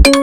नमस्कार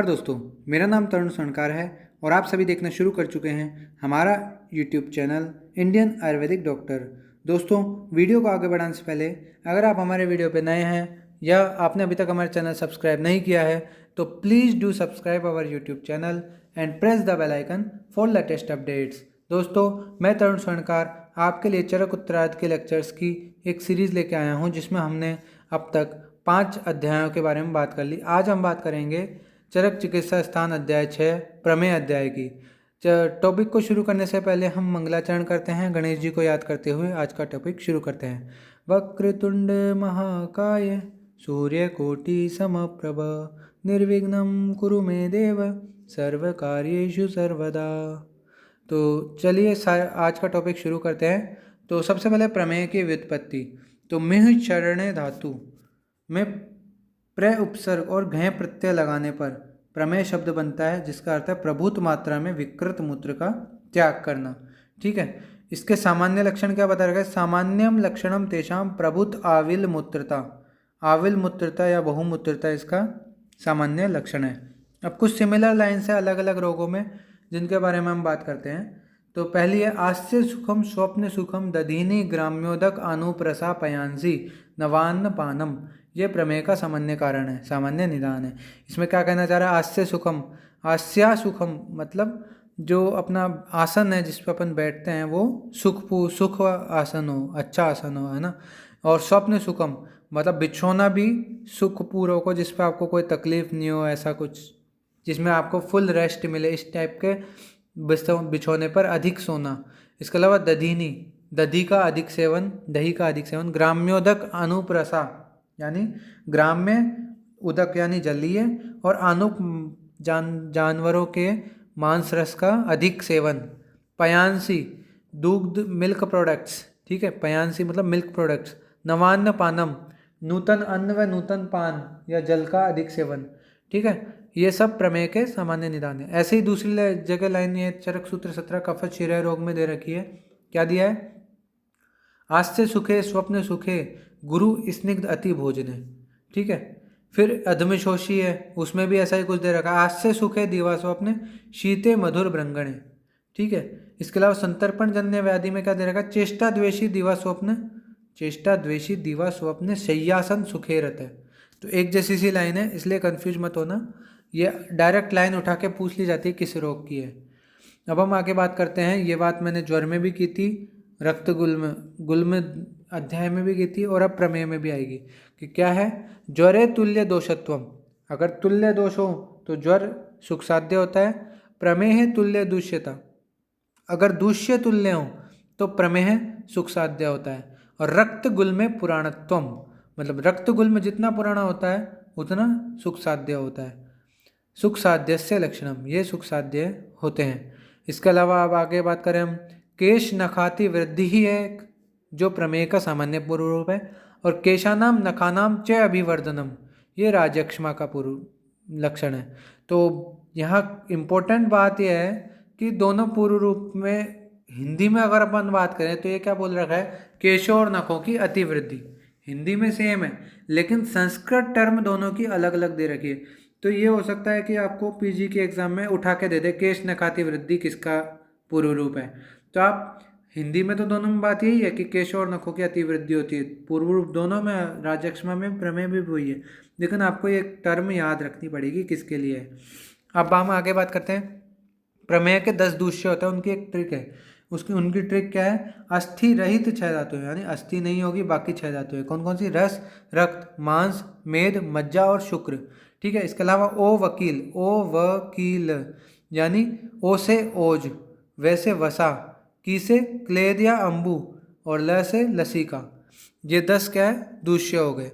दोस्तों, मेरा नाम तरुण स्वर्णकार है और आप सभी देखना शुरू कर चुके हैं हमारा YouTube channel Indian Ayurvedic doctor. दोस्तों, वीडियो को आगे बढ़ाने से पहले अगर आप हमारे वीडियो पे नए हैं या आपने अभी तक हमारे चैनल सब्सक्राइब नहीं किया है तो please do subscribe our YouTube channel and press the bell icon for latest updates. दोस्तों, मैं तरुण स्वर्णकार आपके लिए चरक उत्तरार्ध के लेक्चर्स की एक सीरीज़ लेके आया हूँ जिसमें हमने अब तक 5 अध्यायों के बारे में बात कर ली। आज हम बात करेंगे चरक चिकित्सा स्थान अध्याय 6 प्रमेय अध्याय की। टॉपिक को शुरू करने से पहले हम मंगलाचरण करते हैं। गणेश जी को याद करते हुए आज का टॉपिक शुरू करते हैं। वक्रतुंड महाकाय सूर्यकोटि समप्रभ निर्विघ्नं कुरु मे देव सर्व कार्येषु सर्वदा। तो चलिए आज का टॉपिक शुरू करते हैं। तो सबसे पहले प्रमेय की व्युत्पत्ति। तो मिह चरणे धातु में प्र उपसर्ग और घय प्रत्यय लगाने पर प्रमेय शब्द बनता है, जिसका अर्थ है प्रभुत मात्रा में विकृत मूत्र का त्याग करना। ठीक है, इसके सामान्य लक्षण क्या बता रखा है? सामान्यम लक्षणम तेषाम प्रभुत आविल मूत्रता। आविल मूत्रता या बहुमूत्रता इसका सामान्य लक्षण है। अब कुछ सिमिलर लाइन से अलग अलग रोगों में जिनके बारे में हम बात करते हैं। तो पहली है आस्य सुखम स्वप्न सुखम दधीनी ग्राम्योदक अनुप्रसा पयांसी नवान्न पानम। ये प्रमेय का सामान्य कारण है, सामान्य निदान है। इसमें क्या कहना चाह रहा है? आस्य सुखम, आस्या सुखम मतलब जो अपना आसन है जिस पर अपन बैठते हैं वो सुख आसन हो, अच्छा आसन हो, है ना। और स्वप्न सुखम मतलब बिछोना भी सुखपूर्वक हो, जिस पर आपको कोई तकलीफ नहीं हो, ऐसा कुछ जिसमें आपको फुल रेस्ट मिले, इस टाइप के बिछोने पर अधिक सोना। इसके अलावा दधीनी, दधी का अधिक सेवन, दही का अधिक सेवन। ग्राम्योदक अनुप्रसा यानी ग्राम्य, उदक यानी जलीय, और अनुप जानवरों के मांस रस का अधिक सेवन। पयांसी दुग्ध मिल्क प्रोडक्ट्स। ठीक है, पयांसी मतलब मिल्क प्रोडक्ट्स। नवान्न पानम नूतन अन्न व नूतन पान या जल का अधिक सेवन। ठीक है, ये सब प्रमेय के सामान्य निदान है। ऐसे ही दूसरी जगह लाइन ये चरक सूत्र 17 कफत शिरह रोग में दे रखी है। क्या दिया है? आस्ते सुखे स्वप्न सुखे गुरु स्निग्ध अति भोजने। ठीक है, फिर अधमशोषी है, उसमें भी ऐसा ही कुछ दे रखा है। आस्ते सुखे दीवा स्वप्न शीते मधुर ब्रंगणे। ठीक है, इसके अलावा संतर्पण जन्य व्याधि में क्या दे रखा है? चेष्टा द्वेषी दीवा स्वप्न, चेष्टा द्वेषी दीवा स्वप्न शय्यासन सुखे रत है। तो एक जैसी सी लाइन है, इसलिए कंफ्यूज मत होना। ये डायरेक्ट लाइन उठा के पूछ ली जाती है किस रोग की है। अब हम आगे बात करते हैं। ये बात मैंने ज्वर में भी की थी, रक्त गुल्म अध्याय में भी की थी, और अब प्रमेय में भी आएगी कि क्या है? ज्वरे तुल्य दोषत्वम। अगर तुल्य दोष हो तो ज्वर सुख साध्य होता है। प्रमेय तुल्य दूष्यता, अगर दूष्य तुल्य हो तो प्रमेय सुख साध्य होता है। और रक्त गुल्म पुराणत्वम मतलब रक्त गुल्म जितना पुराना होता है उतना सुख साध्य होता है। सुख साध्य से लक्षणम, ये सुख साध्य होते हैं। इसके अलावा अब आगे बात करें हम, केश नखाति वृद्धि ही है जो प्रमेय का सामान्य पूर्व रूप है। और केशानाम नखानाम च अभिवर्धनम, ये राजयक्ष्मा का पूर्व लक्षण है। तो यहाँ इम्पोर्टेंट बात यह है कि दोनों पूर्व रूप में हिंदी में अगर अपन बात करें तो ये क्या बोल रखा है? केशों और नखों की अतिवृद्धि। हिंदी में सेम है लेकिन संस्कृत टर्म दोनों की अलग अलग दे रखी है। तो ये हो सकता है कि आपको पीजी के एग्जाम में उठा के दे दे केश नखाति वृद्धि किसका पूर्व रूप है। तो आप हिंदी में तो दोनों में बात यही है कि केश और नखों की अतिवृद्धि होती है, पूर्व रूप दोनों में, राजयक्ष्मा में, प्रमेय भी वही है। लेकिन आपको एक टर्म याद रखनी पड़ेगी किसके लिए है। अब हम आगे बात करते हैं। प्रमेय के 10 दूष्य होते हैं, उनकी एक ट्रिक है। उनकी ट्रिक क्या है? अस्थि रहित छह धातु, यानी अस्थि नहीं होगी, बाकी 6 धातु है। कौन कौन सी? रस, रक्त, मांस, मेद, मज्जा और शुक्र। ठीक है, इसके अलावा ओ वकील, ओ वकील यानी ओ से ओज, वैसे वसा, की से क्लेद या अंबु, और ल से लसिका। ये 10 क्या है? दूष्य हो गए।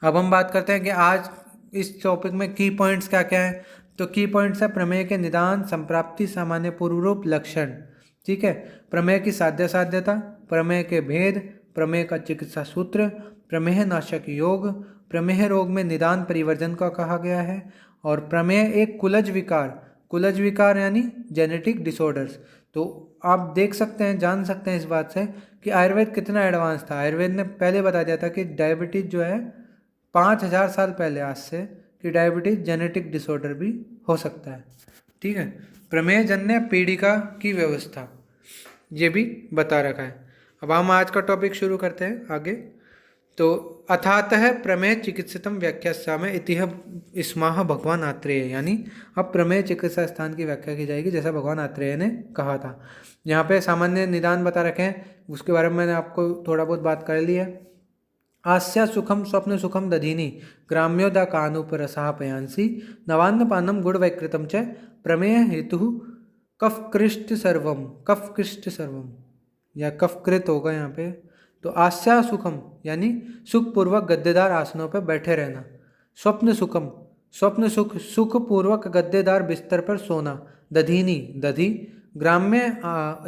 अब हम बात करते हैं कि आज इस टॉपिक में की पॉइंट्स क्या क्या है। तो की पॉइंट्स है प्रमेय के निदान, संप्राप्ति, सामान्य पूर्व रूप, लक्षण। ठीक है, प्रमेय की साध्य साध्यता, प्रमेय के भेद, प्रमेय का चिकित्सा सूत्र, प्रमेय नाशक योग, प्रमेय रोग में निदान परिवर्जन का कहा गया है, और प्रमेय एक कुलज विकार कुलज विकार यानी जेनेटिक डिसऑर्डर्स। तो आप देख सकते हैं, जान सकते हैं इस बात से कि आयुर्वेद कितना एडवांस था। आयुर्वेद ने पहले बता दिया था कि डायबिटीज़ जो है 5000 साल पहले आज से, कि डायबिटीज़ जेनेटिक डिसऑर्डर भी हो सकता है। ठीक है। प्रमेय जन्य पीड़िका की व्यवस्था ये भी बता रखा है। अब हम आज का टॉपिक शुरू करते हैं आगे। तो अथातः प्रमेय चिकित्सितम व्याख्या में इतिह स्माह भगवान आत्रेय, यानी अब प्रमेय चिकित्सा स्थान की व्याख्या की जाएगी जैसा भगवान आत्रेय ने कहा था। यहाँ पे सामान्य निदान बता रखे हैं, उसके बारे में मैंने आपको थोड़ा बहुत बात कर ली है। आस्या सुखम स्वप्न सुखम दधीनी ग्राम्योदा कानुपरसः पयांसी नवान्न पानम गुड़ वैकृतम च प्रमेय हेतु कफकृष्ट सर्वम, कफकृष्ट सर्वम या कफकृत होगा यहाँ पे। तो आस्या सुखम यानी सुखपूर्वक गद्देदार आसनों पर बैठे रहना। स्वप्न सुखम, स्वप्न सुख, सुखपूर्वक गद्देदार बिस्तर पर सोना। दधीनी, दधी ग्राम्य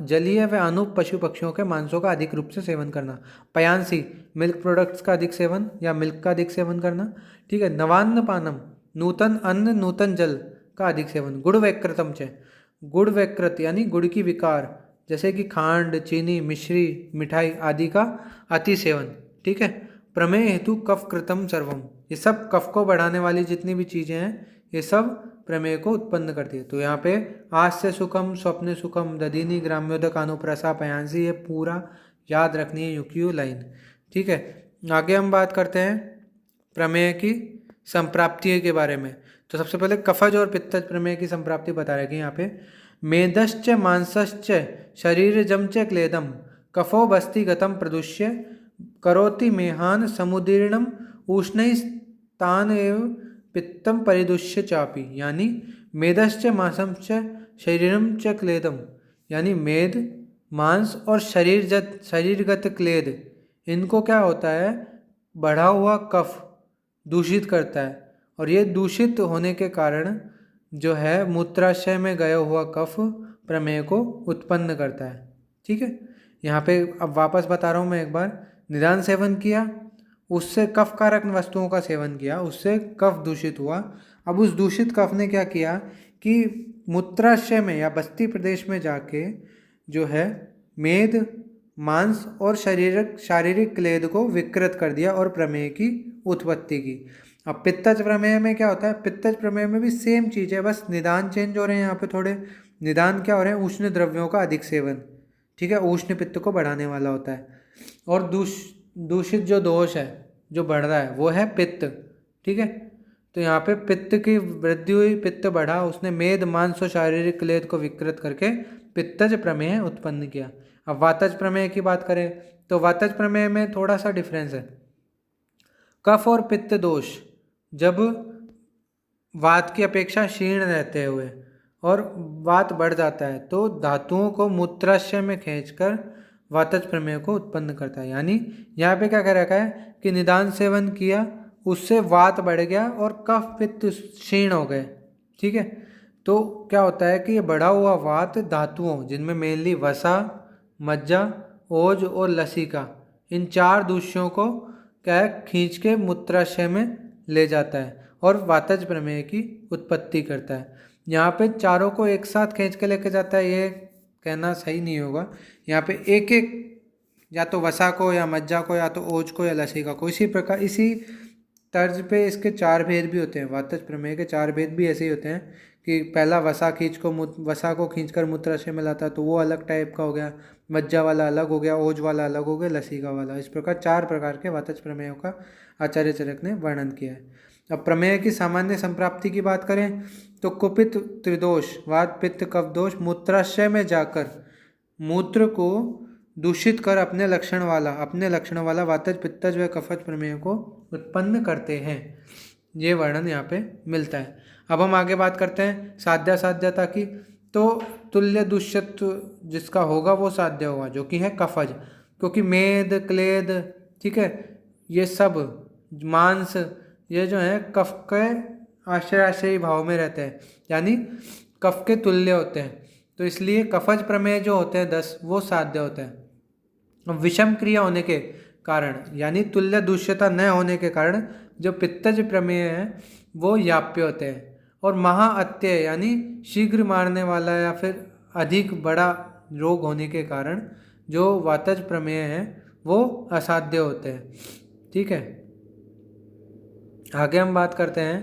जलीय व अनूप पशु पक्षियों के मांसों का अधिक रूप से सेवन करना। पयांसी मिल्क प्रोडक्ट्स का अधिक सेवन या मिल्क का अधिक सेवन करना। ठीक है। नवान्न पानम नूतन अन्न नूतन जल का अधिक सेवन। गुड़ वैकृतम च, गुड़ वैकृत यानी गुड़ की विकार जैसे कि खांड, चीनी, मिश्री, मिठाई आदि का अति सेवन। ठीक है। प्रमेय हेतु कफ कृतम सर्वम, ये सब कफ को बढ़ाने वाली जितनी भी चीज़ें हैं ये सब प्रमेय को उत्पन्न करती है। तो यहाँ पे आस्य सुखम, स्वप्न सुखम, दधीनी, ग्राम्योदक, अनुप्रसा, पयांसी, ये पूरा याद रखनी है यूक्यू लाइन। ठीक है। आगे हम बात करते हैं प्रमेय की संप्राप्ति के बारे में। तो सबसे पहले कफज और पित्तज प्रमेय की संप्राप्ति बता रहे हैं यहाँ पे। मेदश्च मांसश्च शरीरजं च क्लेदम कफो बस्ति गतम प्रदुष्य करोति मेहान समुदीर्णम उष्णैस्तान एव पित्तम परिदुष्य चापी, यानी मेदश्च मांसश्च शरीरम च क्लेदम, यानी मेद, मांस और शरीरगत क्लेद, इनको क्या होता है, बढ़ा हुआ कफ दूषित करता है। और ये दूषित होने के कारण जो है मूत्राशय में गया हुआ कफ प्रमेय को उत्पन्न करता है। ठीक है। यहाँ पे अब वापस बता रहा हूँ मैं एक बार। निदान सेवन किया, उससे कफ कारक वस्तुओं का सेवन किया, उससे कफ दूषित हुआ। अब उस दूषित कफ ने क्या किया कि मूत्राशय में या बस्ती प्रदेश में जाके जो है मेद, मांस और शारीरिक क्लेद को विकृत कर दिया और प्रमेय की उत्पत्ति की। अब पित्तज प्रमेय में क्या होता है, पित्तज प्रमेय में भी सेम चीज़ है, बस निदान चेंज हो रहे हैं यहाँ पे थोड़े। निदान क्या हो रहे हैं, उष्ण द्रव्यों का अधिक सेवन। ठीक है। उष्ण पित्त को बढ़ाने वाला होता है। और दूषित जो दोष है जो बढ़ रहा है वो है पित्त। ठीक है। तो यहाँ पे पित्त की वृद्धि हुई, पित्त बढ़ा, उसने मेद, मांस और शारीरिक क्लेद को विकृत करके पित्तज प्रमेय उत्पन्न किया। अब वातज प्रमेय की बात करें तो वातज प्रमेय में थोड़ा सा डिफरेंस है। कफ और पित्त दोष जब वात की अपेक्षा क्षीण रहते हुए और वात बढ़ जाता है तो धातुओं को मूत्राशय में खींचकर वातज प्रमेय को उत्पन्न करता है। यानी यहाँ पे क्या कह रखा है कि निदान सेवन किया, उससे वात बढ़ गया और कफ पित्त क्षीण हो गए। ठीक है। तो क्या होता है कि ये बढ़ा हुआ वात धातुओं, जिनमें मेनली वसा, मज्जा, ओज और लसिका, इन चार दूषियों को क्या है खींच के मूत्राशय में ले जाता है और वातज प्रमेय की उत्पत्ति करता है। यहाँ पे चारों को एक साथ खींच के लेके जाता है, ये कहना सही नहीं होगा। यहाँ पे एक एक, या तो वसा को या मज्जा को या तो ओज को या लसिका को, इसी प्रकार इसी तर्ज पे इसके चार भेद भी होते हैं। वातज प्रमेय के चार भेद भी ऐसे ही होते हैं कि पहला वसा को खींचकर मूत्राशय में लाता है तो वो अलग टाइप का हो गया, मज्जा वाला अलग हो गया, ओज वाला अलग हो गया, लसिका वाला। इस प्रकार चार प्रकार के वातज प्रमेयों का आचार्य चरक ने वर्णन किया है। अब प्रमेय की सामान्य संप्राप्ति की बात करें तो कुपित त्रिदोष, वात पित्त कफ दोष मूत्राशय में जाकर मूत्र को दूषित कर अपने लक्षण वाला वातज पित्तज व कफज प्रमेय को उत्पन्न करते हैं। ये वर्णन यहाँ पे मिलता है। अब हम आगे बात करते हैं साध्यता की। तो तुल्य दुष्यत्व जिसका होगा वो साध्य होगा, जो कि है कफज, क्योंकि मेद, क्लेद, ठीक है, ये सब मांस, ये जो है कफ के आश्रयी भाव में रहते हैं, यानी कफ के तुल्य होते हैं। तो इसलिए कफज प्रमेय जो होते हैं 10 वो साध्य होते हैं। विषम क्रिया होने के कारण, यानी तुल्य दुष्यता न होने के कारण जो पित्तज प्रमेय है वो याप्य होते हैं। और महाअत्यय यानी शीघ्र मारने वाला या फिर अधिक बड़ा रोग होने के कारण जो वातज प्रमेय है वो असाध्य होते हैं। ठीक है, आगे हम बात करते हैं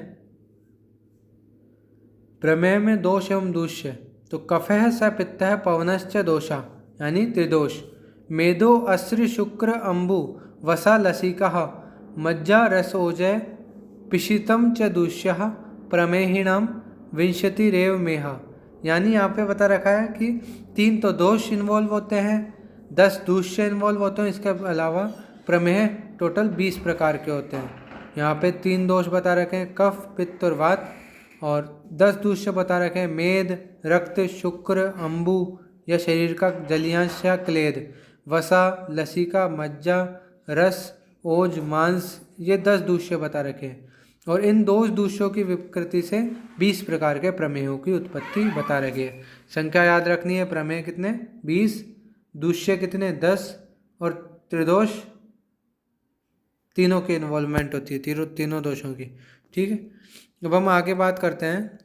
प्रमेय में दोष एवं दूष्य। तो कफः स पित्तः पवनश्च दोषा यानी त्रिदोष। मेदो अस्त्र शुक्र अंबु वसा लसिका मज्जा रसोजय पिशितम च दूष्यः प्रमेहिणाम विंशतिरेव मेहा। यानी यहाँ पे बता रखा है कि 3 तो दोष इन्वॉल्व होते हैं, 10 दूष्य इन्वॉल्व होते हैं, इसके अलावा प्रमेय टोटल 20 प्रकार के होते हैं। यहाँ पे 3 दोष बता रखे हैं, कफ पित्त और वात, और 10 दूष्य बता रखे हैं, मेद, रक्त, शुक्र, अंबु या शरीर का जलियांश या क्लेद, वसा, लसिका, मज्जा, रस, ओज, मांस, ये 10 दूष्य बता रखे हैं। और इन 2 दूष्यों की विकृति से 20 प्रकार के प्रमेयों की उत्पत्ति बता रखी है। संख्या याद रखनी है, प्रमेय कितने 20, दूष्य कितने 10, और त्रिदोष तीनों की इन्वॉल्वमेंट होती है, तीनों दोषों की। ठीक है, अब हम आगे बात करते हैं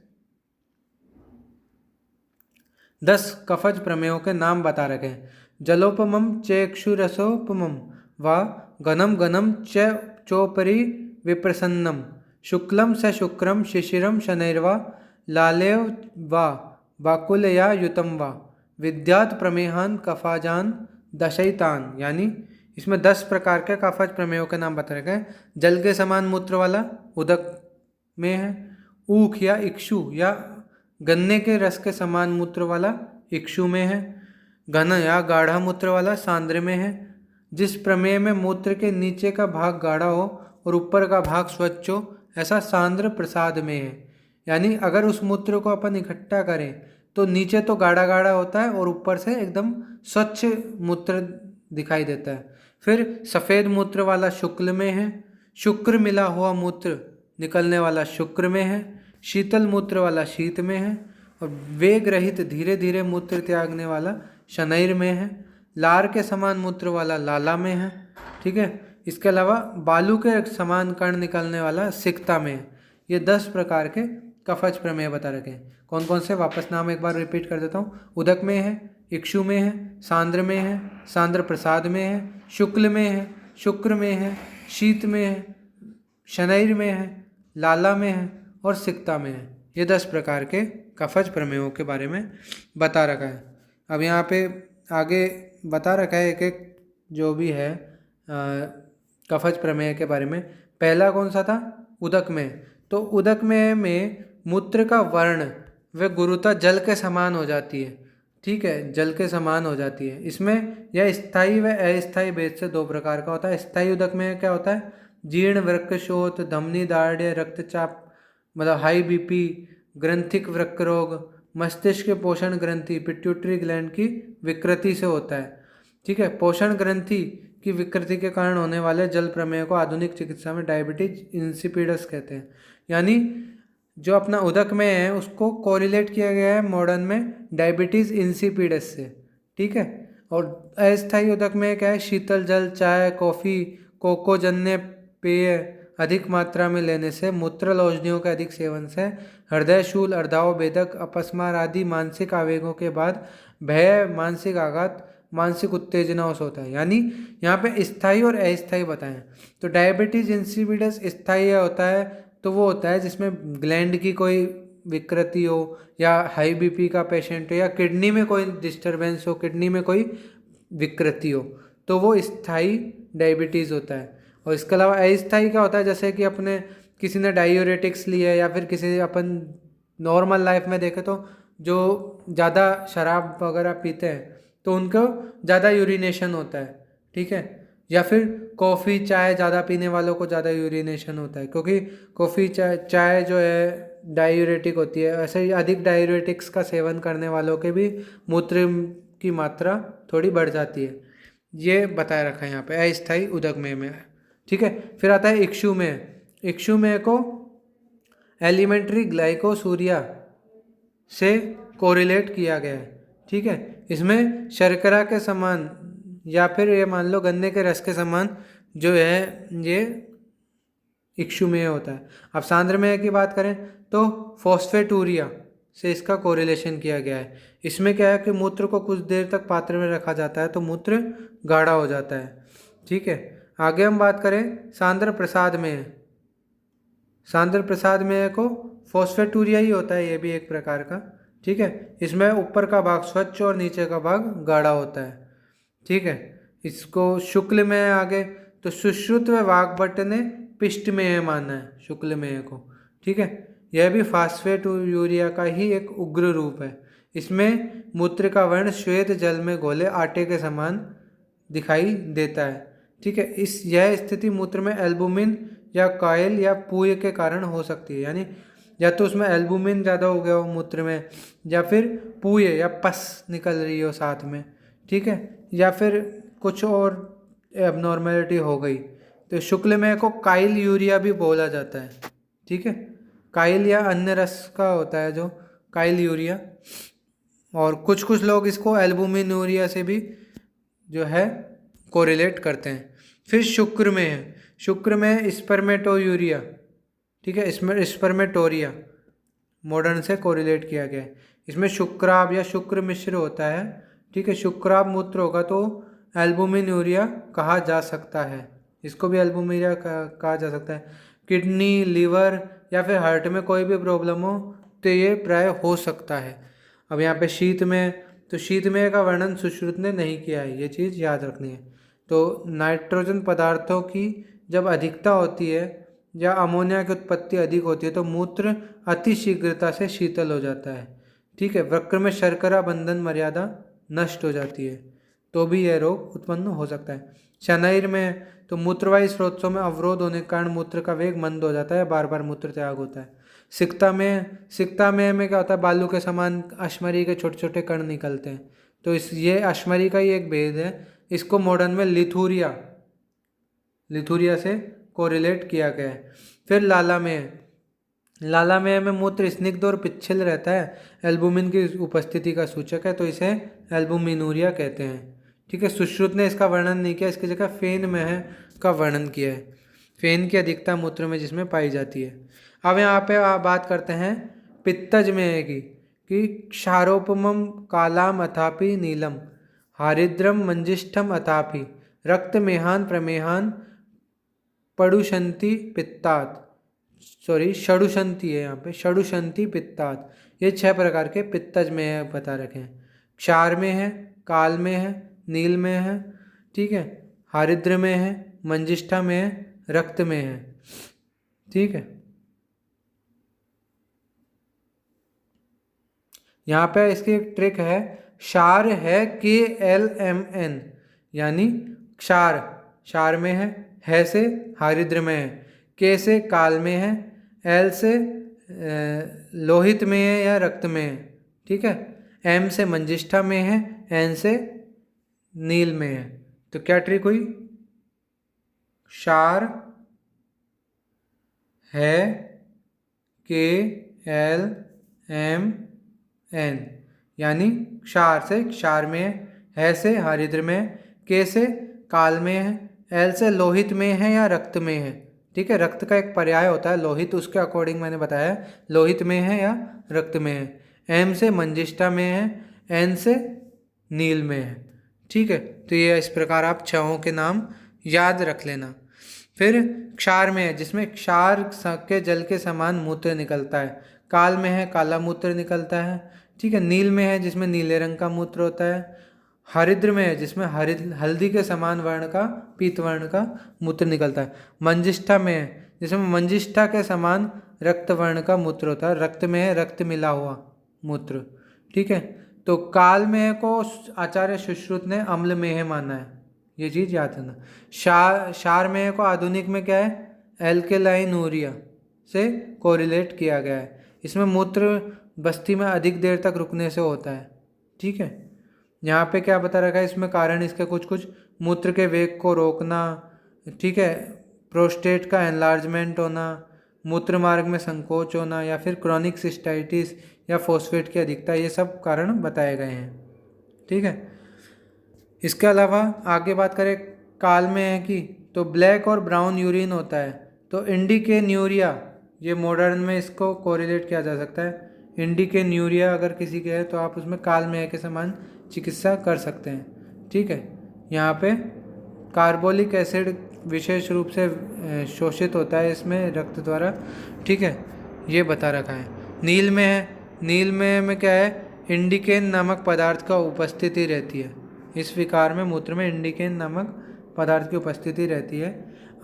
10 कफज प्रमेयों के नाम बता रखे हैं। जलोपमम चेक्षुरसोपमम व घनम घनम चोपरि विप्रसन्नम शुक्लम स शुक्रम शिशिरम शनैर्वा लालेव वा बाकुलया युतम वा विद्यात प्रमेहान कफाजान दशैतान। यानी इसमें 10 प्रकार के कफज प्रमेयों के नाम बता रखे हैं। जल के समान मूत्र वाला उदक में है, ऊख या इक्षु या गन्ने के रस के समान मूत्र वाला इक्षु में है, घन या गाढ़ा मूत्र वाला सांद्र में है। जिस प्रमेय में मूत्र के नीचे का भाग गाढ़ा हो और ऊपर का भाग स्वच्छ हो, ऐसा सांद्र प्रसाद में है। यानी अगर उस मूत्र को अपन इकट्ठा करें तो नीचे तो गाढ़ा गाढ़ा होता है और ऊपर से एकदम स्वच्छ मूत्र दिखाई देता है। फिर सफ़ेद मूत्र वाला शुक्ल में है, शुक्र मिला हुआ मूत्र निकलने वाला शुक्र में है, शीतल मूत्र वाला शीत में है, और वेग रहित धीरे धीरे मूत्र त्यागने वाला शनैर में है, लार के समान मूत्र वाला लाला में है। ठीक है, इसके अलावा बालू के समान कण निकलने वाला सिक्ता में है। ये 10 प्रकार के कफज प्रमेय बता रखे हैं। कौन कौन से, वापस नाम एक बार रिपीट कर देता हूँ। उदक में है, इक्षु में है, सांद्र में है, सांद्र प्रसाद में है, शुक्ल में है, शुक्र में है, शीत में है, शनैर में है, लाला में है और सिक्ता में है। ये 10 प्रकार के कफज प्रमेयों के बारे में बता रखा है। अब यहाँ पे आगे बता रखा है एक एक जो भी है कफज प्रमेय के बारे में। पहला कौन सा था, उदक में। तो उदक में मूत्र का वर्ण व गुरुता जल के समान हो जाती है। ठीक है, जल के समान हो जाती है। इसमें यह स्थायी व अस्थायी भेद से 2 प्रकार का होता है। स्थायी उदक में क्या होता है, जीर्ण वृक्कशोथ, धमनी दाढ़, रक्तचाप मतलब हाई बीपी, ग्रंथिक वृक्क रोग, मस्तिष्क के पोषण ग्रंथि पिट्यूटरी ग्लैंड की विकृति से होता है। ठीक है, पोषण ग्रंथि की विकृति के कारण होने वाले जल प्रमेय को आधुनिक चिकित्सा में डायबिटीज इंसिपिडस कहते हैं। यानी जो अपना उदक में है उसको कोरिलेट किया गया है मॉडर्न में डायबिटीज इंसिपिडस से। ठीक है, और अस्थायी उदक में क्या है, शीतल जल, चाय, कॉफ़ी, कोकोजन्य पेय अधिक मात्रा में लेने से, मूत्रल औषधियों के अधिक सेवन से, हृदय शूल, अर्धाव भेदक, अपस्मार आदि मानसिक आवेगों के बाद भय, मानसिक आघात, मानसिक उत्तेजना से होता है। यानी यहाँ पे स्थायी और अस्थायी बताएं। तो डायबिटीज इंसिपिडस स्थायी होता है तो वो होता है जिसमें ग्लैंड की कोई विकृति हो या हाई बीपी का पेशेंट हो या किडनी में कोई डिस्टरबेंस हो, किडनी में कोई विकृति हो, तो वो स्थायी डायबिटीज़ होता है। और इसके अलावा अस्थायी क्या होता है, जैसे कि अपने किसी ने डायूरेटिक्स लिए या फिर किसी अपन नॉर्मल लाइफ में देखें तो जो ज़्यादा शराब वगैरह पीते हैं तो उनको ज़्यादा यूरिनेशन होता है। ठीक है, या फिर कॉफ़ी चाय ज़्यादा पीने वालों को ज़्यादा यूरिनेशन होता है, क्योंकि कॉफ़ी चाय जो है डायूरेटिक होती है। ऐसे ही अधिक डायूरेटिक्स का सेवन करने वालों के भी मूत्र की मात्रा थोड़ी बढ़ जाती है। ये बताया रखा है यहाँ पे अस्थायी उदक में। ठीक है, फिर आता है इक्षु में। इक्षु में को एलिमेंट्री ग्लाइकोसूरिया से कोरिलेट किया गया है। ठीक है, इसमें शर्करा के समान या फिर ये मान लो गन्ने के रस के समान जो है ये इक्षुमेय होता है। अब सांद्रमेय की बात करें तो फॉस्फेटूरिया से इसका कोरिलेशन किया गया है। इसमें क्या है कि मूत्र को कुछ देर तक पात्र में रखा जाता है तो मूत्र गाढ़ा हो जाता है। ठीक है, आगे हम बात करें सांद्र प्रसाद में। सांद्र प्रसाद में को फॉस्फेटूरिया ही होता है, ये भी एक प्रकार का। ठीक है, इसमें ऊपर का भाग स्वच्छ और नीचे का भाग गाढ़ा होता है। ठीक है, इसको शुक्ल में आगे तो सुश्रुत व वाग्भट ने पिष्ट में माना है शुक्ल में को। ठीक है, यह भी फास्फेटूरिया का ही एक उग्र रूप है। इसमें मूत्र का वर्ण श्वेत जल में घोले आटे के समान दिखाई देता है। ठीक है, यह स्थिति मूत्र में एल्बुमिन या कायल या पूय के कारण हो सकती है, यानी या तो उसमें एल्बुमिन ज़्यादा हो गया हो मूत्र में, या फिर पूय या पस निकल रही हो साथ में। ठीक है, या फिर कुछ और एबनॉर्मेलिटी हो गई तो शुक्ल में को काइल यूरिया भी बोला जाता है। ठीक है, काइल या अन्य रस का होता है जो काइल यूरिया, और कुछ कुछ लोग इसको एल्बुमिन यूरिया से भी जो है कोरिलेट करते हैं। फिर शुक्र में है, शुक्र में स्पर्मेटोयूरिया। ठीक है, इसमें स्पर्मेटोरिया मॉडर्न से कोरिलेट किया गया है। इसमें शुक्राब या शुक्र मिश्र होता है। ठीक है, शुक्राब मूत्र होगा तो एल्बुमिन यूरिया कहा जा सकता है, इसको भी एल्बुमिन कहा जा सकता है। किडनी, लीवर या फिर हार्ट में कोई भी प्रॉब्लम हो तो ये प्राय हो सकता है। अब यहाँ पे शीत में, तो शीत में का वर्णन सुश्रुत ने नहीं किया है, ये चीज़ याद रखनी है। तो नाइट्रोजन पदार्थों की जब अधिकता होती है या अमोनिया की उत्पत्ति अधिक होती है तो मूत्र अति शीघ्रता से शीतल हो जाता है। ठीक है, वृक्क में शर्करा बंधन मर्यादा नष्ट हो जाती है तो भी यह रोग उत्पन्न हो सकता है। शनैर में तो मूत्रवाही स्रोतों में अवरोध होने के कारण मूत्र का वेग मंद हो जाता है, बार बार मूत्र त्याग होता है। सिक्ता में क्या होता है, बालू के समान अश्मरी के छोटे छोटे कण निकलते हैं, तो ये अश्मरी का ही एक भेद है। इसको मॉडर्न में लिथुरिया से कोरिलेट किया गया है। फिर लालामेय में मूत्र स्निग्ध और पिच्छल रहता है, एल्बुमिन की उपस्थिति का सूचक है, तो इसे एल्बुमिनूरिया कहते हैं। ठीक है, सुश्रुत ने इसका वर्णन नहीं किया, इसकी जगह फेन में का वर्णन किया है। फेन की अधिकता मूत्र में जिसमें पाई जाती है। अब यहाँ पे बात करते हैं पित्तज में कि क्षारोपमम कालाम अथापि नीलम हारिद्रम मंजिष्ठम अथापि रक्तमेहान प्रमेहान षडुशंति है यहाँ पे, षडुशंति पित्तात। ये 6 प्रकार के पित्तज में बता रखे हैं। क्षार में है, काल में है, नील में है, ठीक है, हारिद्र में है, मंजिष्ठा में है, रक्त में है। ठीक है, यहाँ पे इसकी एक ट्रिक है, क्षार है KLMN, यानी क्षार में है से हारिद्र में है, के से काल में है, एल से लोहित में है या रक्त में है। ठीक है, एम से मंजिष्ठा में है, एन से नील में है। तो क्या ट्रिक हुई, क्षार है KLMN, यानी क्षार से क्षार में है से हारिद्र में, के से काल में है, एल से लोहित में है या रक्त में है। ठीक है, रक्त का एक पर्याय होता है लोहित, उसके अकॉर्डिंग मैंने बताया लोहित में है या रक्त में है। एम से मंजिष्ठा में है, एन से नील में है। ठीक है, तो ये इस प्रकार आप छहों के नाम याद रख लेना। फिर क्षार में है, जिसमें क्षार के जल के समान मूत्र निकलता है। काल में है, काला मूत्र निकलता है। ठीक है, नील में है, जिसमें नीले रंग का मूत्र होता है। हरिद्र में है, जिसमें हल्दी के समान वर्ण का पीत वर्ण का मूत्र निकलता है। मंजिष्ठा में है, जिसमें मंजिष्ठा के समान रक्त वर्ण का मूत्र होता है। रक्त में है, रक्त मिला हुआ मूत्र। ठीक है, तो काल में को आचार्य सुश्रुत ने अम्ल में माना है, ये चीज़ याद रखना। क्षार में को आधुनिक में क्या है, एल्केलाइनूरिया से कोरिलेट किया गया है। इसमें मूत्र बस्ती में अधिक देर तक रुकने से होता है। ठीक है, यहाँ पे क्या बता रखा है, इसमें कारण इसके कुछ मूत्र के वेग को रोकना, ठीक है, प्रोस्टेट का एनलार्जमेंट होना, मूत्र मार्ग में संकोच होना, या फिर क्रॉनिक सिस्टाइटिस या फॉस्फेट की अधिकता, ये सब कारण बताए गए हैं। ठीक है, इसके अलावा आगे बात करें काल में है कि तो ब्लैक और ब्राउन यूरिन होता है। तो इंडिकेन्यूरिया, ये मॉडर्न में इसको कोरिलेट किया जा सकता है। इंडिकेन्यूरिया अगर किसी के है तो आप उसमें कालमेय के समान चिकित्सा कर सकते हैं। ठीक है, यहाँ पे कार्बोलिक एसिड विशेष रूप से शोषित होता है इसमें रक्त द्वारा। ठीक है, ये बता रखा है। नीलमेय है, नीलमेय में क्या है, इंडिकेन नामक पदार्थ का उपस्थिति रहती है। इस विकार में मूत्र में इंडिकेन नामक पदार्थ की उपस्थिति रहती है।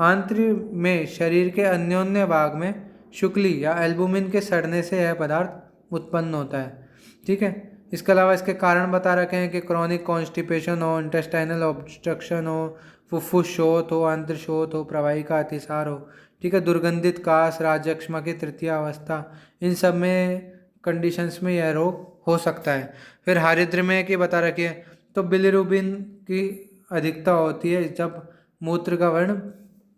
आंत्र में शरीर के अन्योन्य भाग में शुक्ली या एल्बुमिन के सड़ने से यह पदार्थ उत्पन्न होता है। ठीक है, इसके अलावा इसके कारण बता रखे हैं कि क्रॉनिक कॉन्स्टिपेशन हो, इंटेस्टाइनल ऑब्स्ट्रक्शन हो, फुफ्फुस शोथ हो, आंत्र शोथ हो, प्रवाही का अतिसार हो। ठीक है, दुर्गंधित कास, राजयक्ष्मा की तृतीय अवस्था, इन सब में कंडीशंस में यह रोग हो सकता है। फिर हारिद्रमेय की बता रखी है, तो बिलिरुबिन की अधिकता होती है जब मूत्र का वर्ण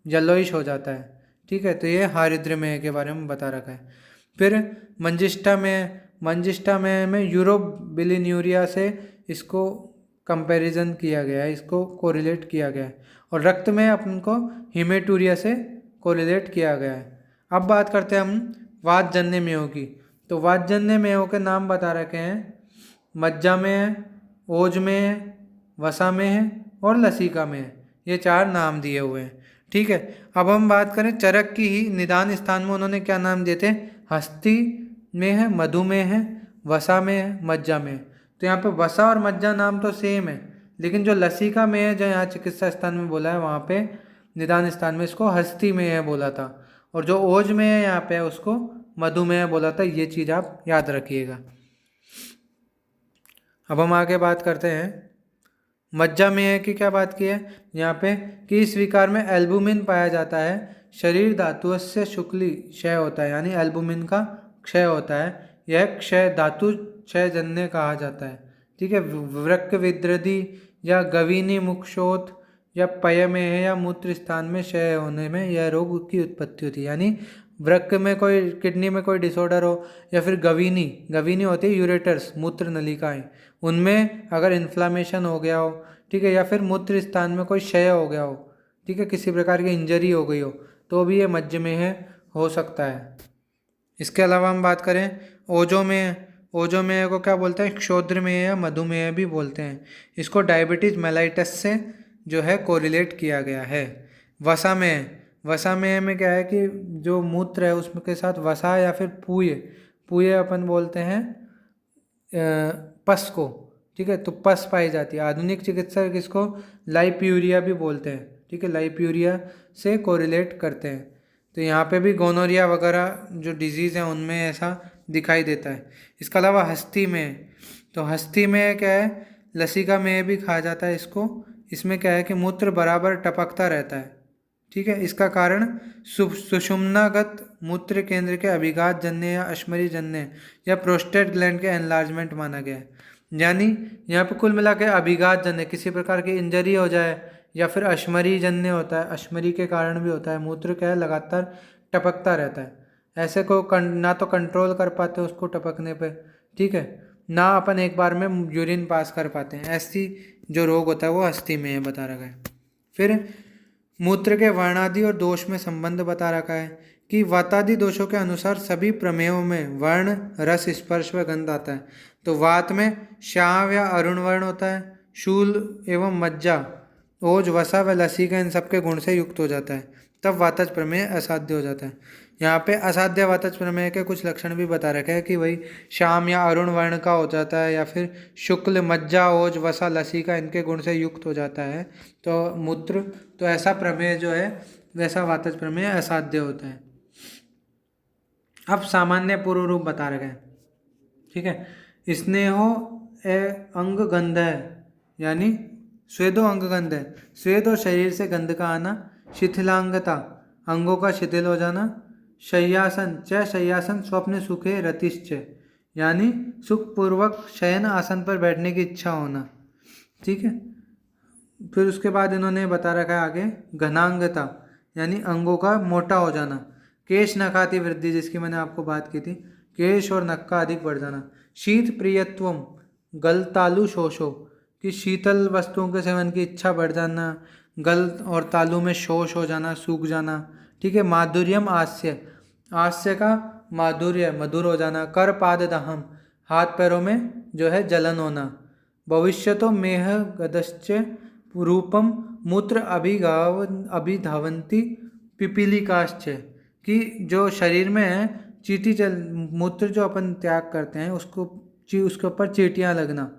येलोइश हो जाता है। ठीक है, तो ये हारिद्रमेय के बारे में बता रखा है। फिर मंजिष्ठा में यूरोबिलिन्यूरिया से इसको कंपैरिजन किया गया है, इसको कोरिलेट किया गया है। और रक्त में अपन को हिमेटूरिया से कोरिलेट किया गया है। अब बात करते हैं हम वातजन्य मेयों की। तो वातजन्य मेयों के नाम बता रखे हैं, मज्जा में है, ओज में है, वसा में है और लसिका में है। ये 4 नाम दिए हुए हैं। ठीक है, अब हम बात करें चरक की ही निदान स्थान में उन्होंने क्या नाम दिए थे, हस्ती में है, मधु में है, वसा में है, मज्जा में है। तो यहाँ पे वसा और मज्जा नाम तो सेम है, लेकिन जो लसिका में है, जो यहाँ चिकित्सा स्थान में बोला है, वहाँ पे निदान स्थान में इसको हस्ती में है बोला था। और जो ओज में है यहाँ पे उसको मधुमेह बोला था। ये चीज़ आप याद रखिएगा। अब हम आगे बात करते हैं मज्जामेह की। क्या बात की है यहाँ पे कि इस विकार में एल्बुमिन पाया जाता है। शरीर धातुओं से शुक्ली क्षय होता है, यानी एल्बुमिन का क्षय होता है। यह क्षय धातु क्षय जन्य कहा जाता है। ठीक है, वृक्क विद्रदी या गवीनी मुक्षोथ या पयमेह या मूत्र स्थान में क्षय होने में यह रोग की उत्पत्ति होती है। यानी वृक्क में कोई, किडनी में कोई डिसऑर्डर हो, या फिर गवीनी होती है यूरेटर्स, मूत्र नलिकाएं, उनमें अगर इन्फ्लामेशन हो गया हो, ठीक है, या फिर मूत्र स्थान में कोई क्षय हो गया हो, ठीक है, किसी प्रकार की इंजरी हो गई हो, तो भी ये मज्जामेह हो सकता है। इसके अलावा हम बात करें ओजोमेह को क्या बोलते हैं, क्षोद्रमेह या मधुमेह भी बोलते हैं। इसको डायबिटीज मेलाइटस से जो है कोरिलेट किया गया है। वसामेह में क्या है कि जो मूत्र है उसके साथ वसा या फिर पूय अपन बोलते हैं पस को। ठीक है, तो पस पाई जाती है। आधुनिक चिकित्सक इसको लाइप्यूरिया भी बोलते हैं। ठीक है, लाइप्यूरिया से कोरिलेट करते हैं। तो यहाँ पे भी गोनोरिया वगैरह जो डिजीज़ हैं उनमें ऐसा दिखाई देता है। इसके अलावा हस्ती में, तो हस्ती में क्या है, लसिका में भी कहा जाता है इसको। इसमें क्या है कि मूत्र बराबर टपकता रहता है। ठीक है, इसका कारण सुषुम्नागत मूत्र केंद्र के अभिघात जन्य या अश्मरी जन्य या प्रोस्टेट ग्लैंड के एनलार्जमेंट माना गया है। यानी यहाँ पे कुल मिला के अभिघात जन्य, किसी प्रकार की इंजरी हो जाए, या फिर अश्मरी जन्य होता है, अश्मरी के कारण भी होता है। मूत्र क्या है, लगातार टपकता रहता है। ऐसे को ना तो कंट्रोल कर पाते उसको टपकने पे, ठीक है, ना अपन एक बार में यूरिन पास कर पाते हैं। ऐसी जो रोग होता है वो हस्ती में बता रखा है। फिर मूत्र के वर्णादि और दोष में संबंध बता रखा है कि वातादि दोषों के अनुसार सभी प्रमेयों में वर्ण, रस, स्पर्श व गंध आता है। तो वात में श्याम या अरुण वर्ण होता है। शूल एवं मज्जा, ओज, वसा व लसिका इन सबके गुण से युक्त हो जाता है, तब वातज प्रमेय असाध्य हो जाता है। यहाँ पे असाध्य वातज प्रमेय के कुछ लक्षण भी बता रखे हैं कि वही श्याम या अरुण वर्ण का हो जाता है, या फिर शुक्ल, मज्जा, ओज, वसा, लसिका इनके गुण से युक्त हो जाता है तो मूत्र, तो ऐसा प्रमेय जो है वैसा वातज प्रमेय असाध्य होता है। अब सामान्य पूर्व रूप बता रखे हैं। ठीक है, स्नेहो अंग गंध है, यानी स्वेदो अंग गंध है। स्वेद और शरीर से गंध का आना। शिथिलांगता, अंगों का शिथिल हो जाना। शय्यासन स्वप्न सुखे रतिश्च, यानी सुखपूर्वक शयन आसन पर बैठने की इच्छा होना। ठीक है, फिर उसके बाद इन्होंने बता रखा है आगे घनांगता, यानी अंगों का मोटा हो जाना। केश नखाती वृद्धि, जिसकी मैंने आपको बात की थी, केश और नख का अधिक बढ़ जाना। शीत प्रियत्वम, गलतालु शोषो, कि शीतल वस्तुओं के सेवन की इच्छा बढ़ जाना। गल और तालु में शोष हो जाना, सूख जाना। ठीक है। माधुर्यम आस्य, आस्य का माधुर्य, मधुर हो जाना। कर पाद दहम, हाथ पैरों में जो है जलन होना। भविष्यतो मेह गदश्च रूपम मूत्र अभिधावंती पिपीलिकाश्च, कि जो शरीर में है चींटी चल, मूत्र जो अपन त्याग करते हैं उसको उसके ऊपर चींटियाँ लगना।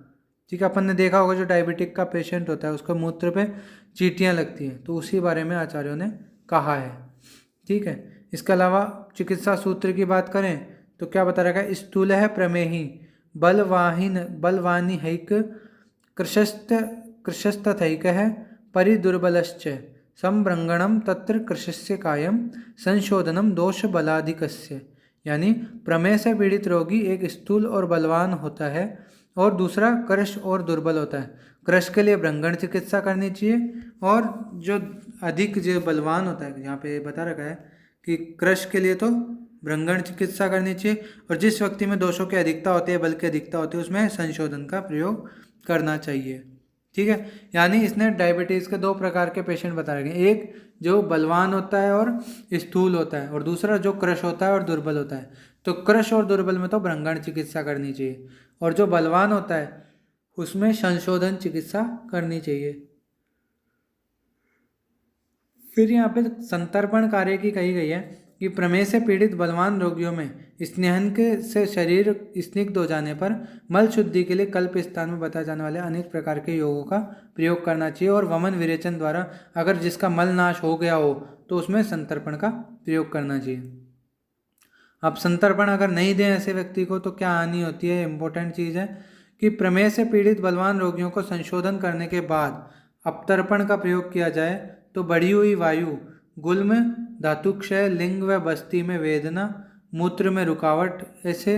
ठीक है, अपन ने देखा होगा जो डायबिटिक का पेशेंट होता है उसको मूत्र पे चींटियाँ लगती हैं, तो उसी बारे में आचार्यों ने कहा है। ठीक है। इसके अलावा चिकित्सा सूत्र की बात करें तो क्या बता रखा है, स्थूल है प्रमेही बलवानी हैक कृशस्तथैक है परिदुर्बलश्च संभ्रंगणम तत्र कृशस्य कायम संशोधनम दोष बलाधिकस्य। यानी प्रमेह से पीड़ित रोगी एक स्थूल और बलवान होता है और दूसरा कृश और दुर्बल होता है। कृश के लिए भ्रंगण चिकित्सा करनी चाहिए और जो अधिक जो बलवान होता है, यहाँ पे बता रखा है कि कृश के लिए तो भ्रंगण चिकित्सा करनी चाहिए, और जिस व्यक्ति में दोषों की अधिकता होती है, बल की अधिकता होती है, उसमें संशोधन का प्रयोग करना चाहिए। ठीक है। यानी इसने डायबिटीज़ के दो प्रकार के पेशेंट बता रखे हैं, एक जो बलवान होता है और स्थूल होता है, और दूसरा जो कृश होता है और दुर्बल होता है। तो कृश और दुर्बल में तो भ्रंगण चिकित्सा करनी चाहिए, और जो बलवान होता है उसमें संशोधन चिकित्सा करनी चाहिए। फिर यहाँ पे संतर्पण कार्य की कही गई है कि प्रमेह से पीड़ित बलवान रोगियों में स्नेहन के से शरीर स्निग्ध हो जाने पर मल शुद्धि के लिए कल्प स्थान में बताए जाने वाले अनेक प्रकार के योगों का प्रयोग करना चाहिए, और वमन विरेचन द्वारा अगर जिसका मल नाश हो गया हो तो उसमें संतर्पण का प्रयोग करना चाहिए। अब संतर्पण अगर नहीं दें ऐसे व्यक्ति को तो क्या हानि होती है, इंपॉर्टेंट चीज़ है कि प्रमेह से पीड़ित बलवान रोगियों को संशोधन करने के बाद अपतर्पण का प्रयोग किया जाए तो बढ़ी हुई वायु गुल्म, धातुक्षय, लिंग व बस्ती में वेदना, मूत्र में रुकावट ऐसे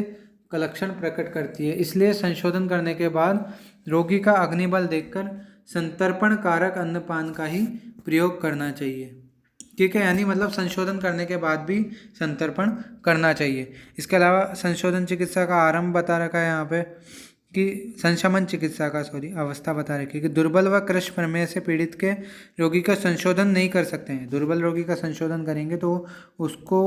लक्षण प्रकट करती है। इसलिए संशोधन करने के बाद रोगी का अग्निबल देखकर संतर्पण कारक अन्नपान का ही प्रयोग करना चाहिए। ठीक है, यानी मतलब संशोधन करने के बाद भी संतर्पण करना चाहिए। इसके अलावा संशोधन चिकित्सा का आरंभ बता रखा है यहाँ पे कि संशमन चिकित्सा का अवस्था बता रखी है कि दुर्बल व कृश प्रमेह से पीड़ित के रोगी का संशोधन नहीं कर सकते हैं। दुर्बल रोगी का संशोधन करेंगे तो उसको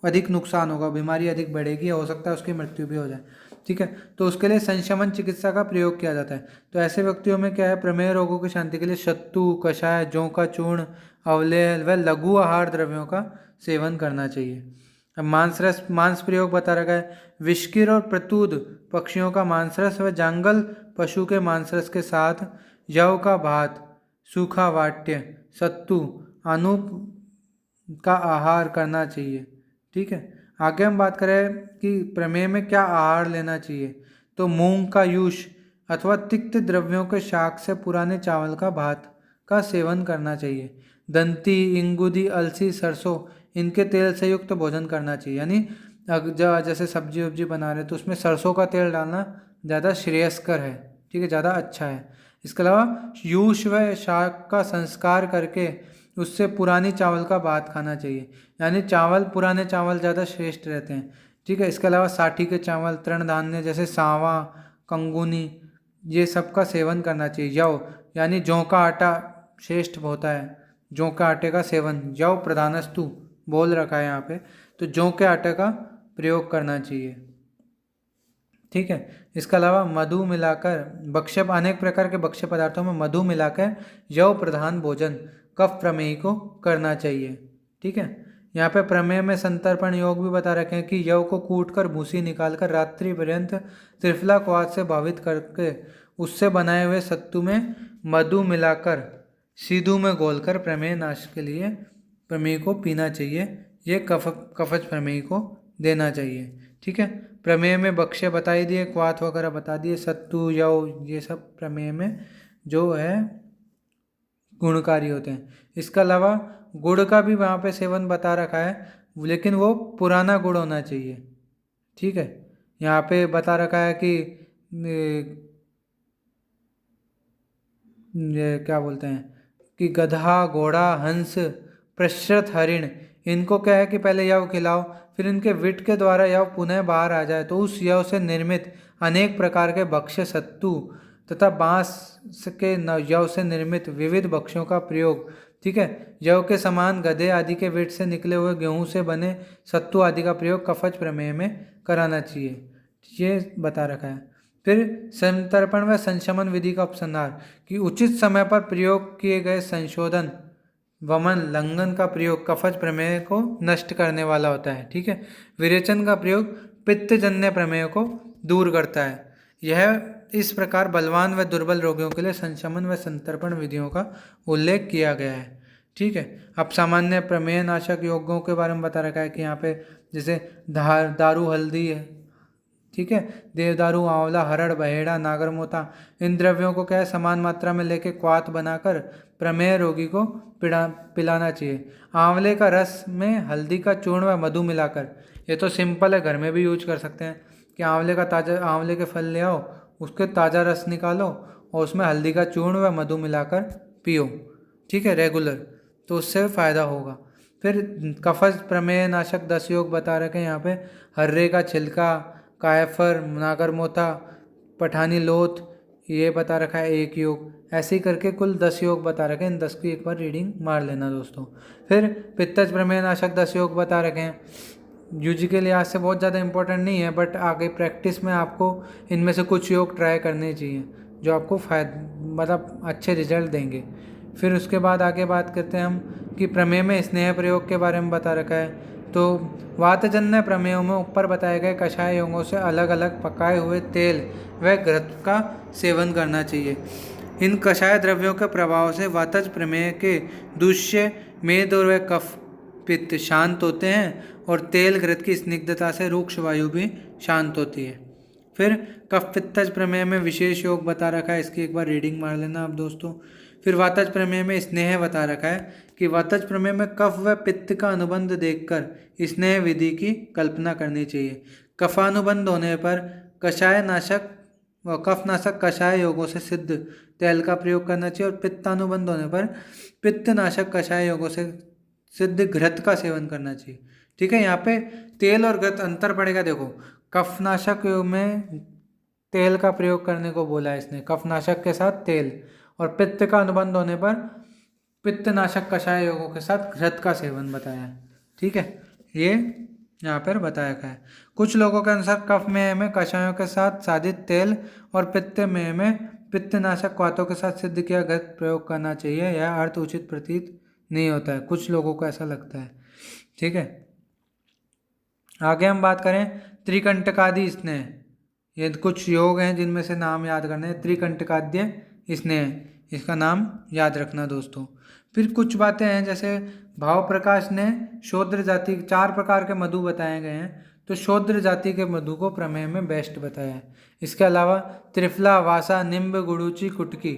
अधिक नुकसान होगा, बीमारी अधिक बढ़ेगी, हो सकता है उसकी मृत्यु भी हो जाए। ठीक है, तो उसके लिए संशमन चिकित्सा का प्रयोग किया जाता है। तो ऐसे व्यक्तियों में क्या है, प्रमेह रोगों की शांति के लिए सत्तू, कषाय, जौ का चूर्ण, अवलेह व लघु आहार द्रव्यों का सेवन करना चाहिए। अब मांस प्रयोग बता रखा है, विष्किर और प्रतूद पक्षियों का मांसरस व जांगल पशु के मांसरस के साथ जौ का भात, सूखा वाट्य, सत्तू, अनूप का आहार करना चाहिए। ठीक है, आगे हम बात करें कि प्रमेह में क्या आहार लेना चाहिए, तो मूंग का यूष अथवा तिक्त द्रव्यों के शाक से पुराने चावल का भात का सेवन करना चाहिए। दंती, इंगुदी, अलसी, सरसों इनके तेल से युक्त भोजन करना चाहिए। यानी जैसे सब्जी वब्जी बना रहे तो उसमें सरसों का तेल डालना ज़्यादा श्रेयस्कर है। ठीक है, ज़्यादा अच्छा है। इसके अलावा यूष व शाक का संस्कार करके उससे पुरानी चावल का भात खाना चाहिए। यानी चावल, पुराने चावल ज़्यादा श्रेष्ठ रहते हैं। ठीक है, इसके अलावा साठी के चावल, तृण धान्य जैसे सांवा, कंगुनी, ये सब का सेवन करना चाहिए। जौ यानी जौ का आटा श्रेष्ठ होता है, जौ के आटे का सेवन, जौ प्रधानस्तु बोल रखा है यहाँ पे, तो जौ के आटे का प्रयोग करना चाहिए। ठीक है, इसके अलावा मधु मिलाकर भक्ष्य, अनेक प्रकार के भक्ष्य पदार्थों में मधु मिलाकर जौ प्रधान भोजन कफ प्रमेही को करना चाहिए। ठीक है, यहाँ पे प्रमेह में संतर्पण योग भी बता रखे हैं कि जौ को कूटकर भूसी निकालकर रात्रि पर्यंत त्रिफला क्वाथ से भावित करके उससे बनाए हुए सत्तू में मधु मिलाकर सीधू में घोलकर प्रमेह नाश के लिए प्रमेह को पीना चाहिए। ये कफज प्रमेह को देना चाहिए। ठीक है, प्रमेह में भक्ष्य बता ही दिए, क्वाथ वगैरह बता दिए, सत्तू, जौ, ये सब प्रमेह में जो है गुणकारी होते हैं। इसके अलावा गुड़ का भी वहाँ पे सेवन बता रखा है, लेकिन वो पुराना गुड़ होना चाहिए। ठीक है, यहाँ पे बता रखा है कि क्या बोलते हैं कि गधा, घोड़ा, हंस, प्रश्रत हरिण, इनको क्या है कि पहले यव खिलाओ, फिर इनके विट के द्वारा यव पुनः बाहर आ जाए तो उस यव से निर्मित अनेक प्रकार के भक्ष्य, सत्तू तथा बांस के यव से निर्मित विविध भक्ष्यों का प्रयोग ठीक है। जौ के समान, गधे आदि के वेट से निकले हुए गेहूं से बने सत्तू आदि का प्रयोग कफज प्रमेय में कराना चाहिए, ये बता रखा है। फिर संतर्पण व संशमन विधि का उपसंहार, कि उचित समय पर प्रयोग किए गए संशोधन, वमन, लंघन का प्रयोग कफज प्रमेय को नष्ट करने वाला होता है, ठीक है। विरेचन का प्रयोग पित्तजन्य प्रमेय को दूर करता है। यह इस प्रकार बलवान व दुर्बल रोगियों के लिए संशमन व संतर्पण विधियों का उल्लेख किया गया है, ठीक है। अब सामान्य प्रमेय नाशक यौगिकों के बारे में बता रखा है कि यहाँ पे जैसे दारू, हल्दी है, ठीक है, देवदारू, आंवला, हरड़, बहेड़ा, नागरमोथा, इन द्रव्यों को क्या है समान मात्रा में लेके क्वाथ बनाकर प्रमेय रोगी को पिलाना चाहिए। आंवले का रस में हल्दी का चूर्ण व मधु मिलाकर, ये तो सिंपल है, घर में भी यूज कर सकते हैं कि आंवले के फल ले आओ, उसके ताज़ा रस निकालो और उसमें हल्दी का चूर्ण व मधु मिलाकर पियो, ठीक है, रेगुलर, तो उससे फ़ायदा होगा। फिर कफज प्रमेय नाशक 10 योग बता रखे हैं यहाँ पे। हर्रे का छिलका, कायफर, नागरमोथा, पठानी लोथ, ये बता रखा है 1 योग। ऐसे ही करके कुल 10 योग बता रखे हैं। इन 10 की एक बार रीडिंग मार लेना दोस्तों। फिर पित्तज प्रमेय नाशक 10 योग बता रखे हैं। यूजी के लिहाज से बहुत ज़्यादा इंपॉर्टेंट नहीं है, बट आगे प्रैक्टिस में आपको इनमें से कुछ योग ट्राई करने चाहिए जो आपको मतलब अच्छे रिजल्ट देंगे। फिर उसके बाद आगे बात करते हैं हम कि प्रमेय में स्नेह प्रयोग के बारे में बता रखा है। तो वातजन्य प्रमेयों में ऊपर बताए गए कषाय योगों से अलग अलग पकाए हुए तेल व घृत का सेवन करना चाहिए। इन कषाय द्रव्यों के प्रभाव से वातज प्रमेय के दूष्य, मेद और व कफ, पित्त शांत होते हैं और तेल घृत की स्निग्धता से रूक्ष वायु भी शांत होती है। फिर कफ पित्तज प्रमेय में विशेष योग बता रखा है, इसकी एक बार रीडिंग मार लेना आप दोस्तों। फिर वातज प्रमेय में स्नेह बता रखा है कि वातज प्रमेय में कफ व पित्त का अनुबंध देखकर स्नेह विधि की कल्पना करनी चाहिए। कफानुबंध होने पर कषाय नाशक व कफनाशक कषाय योगों से सिद्ध तेल का प्रयोग करना चाहिए और पित्तानुबंध होने पर पित्तनाशक कषाय योगों से सिद्ध घृत का सेवन करना चाहिए, ठीक है। यहाँ पे तेल और घृत अंतर पड़ेगा, देखो कफनाशक में तेल का प्रयोग करने को बोला है इसने, कफनाशक के साथ तेल, और पित्त का अनुबंध होने पर पित्तनाशक कषाय योगों के साथ घृत का सेवन बताया है, ठीक है। ये यहाँ पर बताया गया है। कुछ लोगों के अनुसार कफ में कषायों के साथ साधित तेल और पित्त में पित्तनाशक क्वाथों के साथ सिद्ध किया घृत प्रयोग करना चाहिए। यह अर्थ उचित प्रतीत नहीं होता है, कुछ लोगों को ऐसा लगता है, ठीक है। आगे हम बात करें त्रिकंटकादि स्नेह, ये कुछ योग हैं जिनमें से नाम याद करने हैं। त्रिकंटकाद्य स्नेह, इसका नाम याद रखना दोस्तों। फिर कुछ बातें हैं जैसे भाव प्रकाश ने शूद्र जाति 4 प्रकार के मधु बताए गए हैं, तो शूद्र जाति के मधु को प्रमेय में बेस्ट बताया है। इसके अलावा त्रिफला, वासा, निम्ब, गुड़ूची, कुटकी,